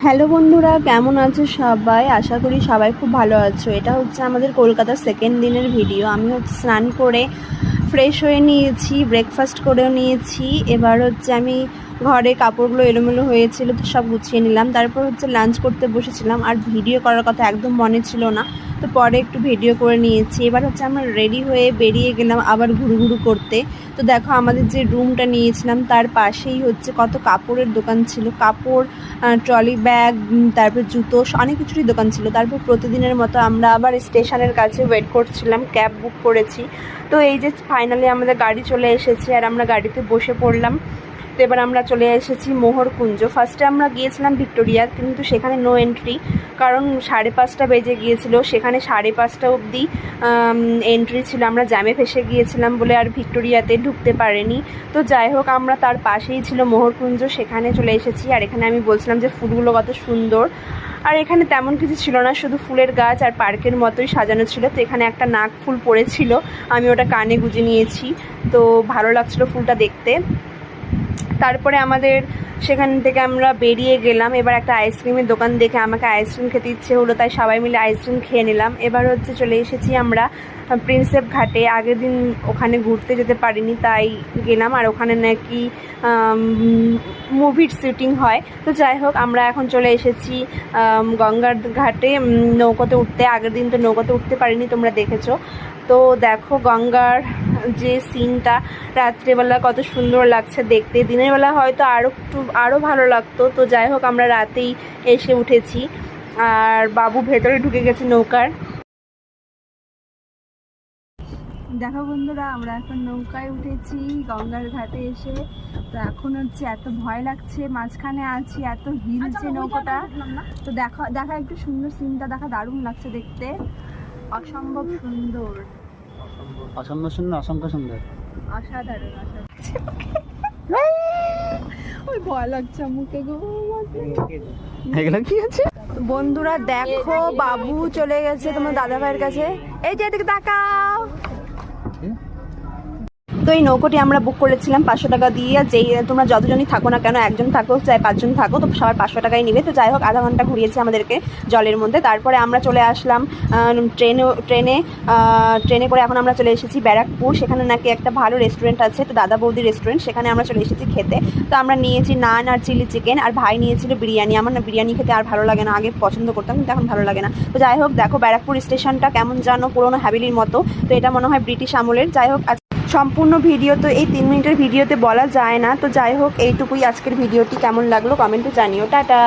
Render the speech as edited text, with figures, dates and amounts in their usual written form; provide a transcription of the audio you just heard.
Hello বন্ধুরা, কেমন আছো সবাই? আশা করি সবাই খুব ভালো আছো। এটা হচ্ছে আমাদের কলকাতার সেকেন্ড দিনের ভিডিও। আমি হচ্ছে স্নান করে ফ্রেশ হয়ে নিয়েছি, ব্রেকফাস্ট করেও নিয়েছি। এবার হচ্ছে আমি ঘরে কাপড়গুলো এলোমেলো হয়েছিল তো সব গুছিয়ে নিলাম। তারপর হচ্ছে লাঞ্চ করতে বসেছিলাম, আর ভিডিও করার কথা একদম মনে ছিল না, তো পরে একটু ভিডিও করে নিয়েছি। এবার হচ্ছে আমরা রেডি হয়ে বেরিয়ে গেলাম আবার ঘুরু করতে। তো দেখো, আমাদের যে রুমটা নিয়েছিলাম তার পাশেই হচ্ছে কত কাপড়ের দোকান ছিল, কাপড়, ট্রলি ব্যাগ, তারপর জুতো, অনেক কিছুরই দোকান ছিল। তারপর প্রতিদিনের মতো আমরা আবার স্টেশনের কাছে ওয়েট করছিলাম, ক্যাব বুক করেছি। তো এই যে ফাইনালি আমাদের গাড়ি চলে এসেছে আর আমরা গাড়িতে বসে পড়লাম। তো এবার আমরা চলে এসেছি মোহরকুঞ্জ। ফার্স্টে আমরা গিয়েছিলাম ভিক্টোরিয়া, কিন্তু সেখানে নো এন্ট্রি, কারণ 5:30 বেজে গিয়েছিল। সেখানে 5:30 অবধি এন্ট্রি ছিল। আমরা জ্যামে ফেসে গিয়েছিলাম বলে আর ভিক্টোরিয়াতে ঢুকতে পারিনি। তো যাই হোক, আমরা তার পাশেই ছিল মোহরকুঞ্জ, সেখানে চলে এসেছি। আর এখানে আমি বলছিলাম যে ফুলগুলো কত সুন্দর, আর এখানে তেমন কিছু ছিল না, শুধু ফুলের গাছ আর পার্কের মতোই সাজানো ছিল। তো এখানে একটা নাক ফুল পড়েছিল, আমি ওটা কানে গুঁজে নিয়েছি। তো ভালো লাগছিল ফুলটা দেখতে। তারপরে আমাদের সেখান থেকে আমরা বেরিয়ে গেলাম। এবার একটা আইসক্রিমের দোকান দেখে আমাকে আইসক্রিম খেতে ইচ্ছে হলো, তাই সবাই মিলে আইসক্রিম খেয়ে নিলাম। এবার হচ্ছে চলে এসেছি আমরা প্রিন্সেপ ঘাটে। আগের দিন ওখানে ঘুরতে যেতে পারিনি, তাই গেলাম। আর ওখানে নাকি মুভির শুটিং হয়। তো যাই হোক, আমরা এখন চলে এসেছি গঙ্গার ঘাটে নৌকোতে উঠতে। আগের দিন তো নৌকোতে উঠতে পারিনি, তোমরা দেখেছো। তো দেখো গঙ্গার যে সিনটা রাত্রেবেলা কত সুন্দর লাগছে দেখতে। দিনের বেলা হয়তো আরও ভালো লাগতো। তো যাই হোক, আমরা রাতেই এসে উঠেছি আর বাবু ভেতরে ঢুকে গেছে নৌকার। দেখো বন্ধুরা, আমরা এখন নৌকায় উঠেছি গঙ্গার ঘাটে এসে। তো এখন হচ্ছে এত ভয় লাগছে, মাঝখানে আছি, এত হিলছে নৌকাটা। তো দেখা একটু সুন্দর সিনটা দেখা, দারুণ লাগছে দেখতে, অসম্ভব সুন্দর, অসম্ভব সুন্দর, অসংখ্য সুন্দর, অসাধারণ। ওই ভয় লাগছে মুখে গো। এগুলো কি আছে? বন্ধুরা দেখো, বাবু চলে গেছে তোমার দাদা ভাইয়ের কাছে। এই যে এদিকে তাকাও। তো এই নৌকোটি আমরা বুক করেছিলাম 500 টাকা দিয়ে। যেই তোমরা যতজনই থাকো না কেন, একজন থাকো চাই 5 জন থাকো, তো সবার 500 টাকাই নেবে। তো যাই হোক, আধা ঘন্টা ঘুরিয়েছে আমাদেরকে জলের মধ্যে। তারপরে আমরা চলে আসলাম ট্রেনে করে। এখন আমরা চলে এসেছি ব্যারাকপুর। সেখানে নাকি একটা ভালো রেস্টুরেন্ট আছে, তো দাদা বৌদি রেস্টুরেন্ট, সেখানে আমরা চলে এসেছি খেতে। তো আমরা নিয়েছি নান আর চিলি চিকেন, আর ভাই নিয়েছিল বিরিয়ানি। আমার না বিরিয়ানি খেতে আর ভালো লাগে না, আগে পছন্দ করতাম কিন্তু এখন ভালো লাগে না। তো যাই হোক, দেখো ব্যারাকপুর স্টেশনটা কেমন যেন পুরোনো হাভেলির মতো। তো এটা মনে হয় ব্রিটিশ আমলের। যাই হোক, সম্পূর্ণ ভিডিও তো এই 3 মিনিটের ভিডিওতে বলা যায় না। তো যাই হোক, এইটুকুই আজকের ভিডিওটি। কেমন লাগলো কমেন্টে জানিও। টাটা।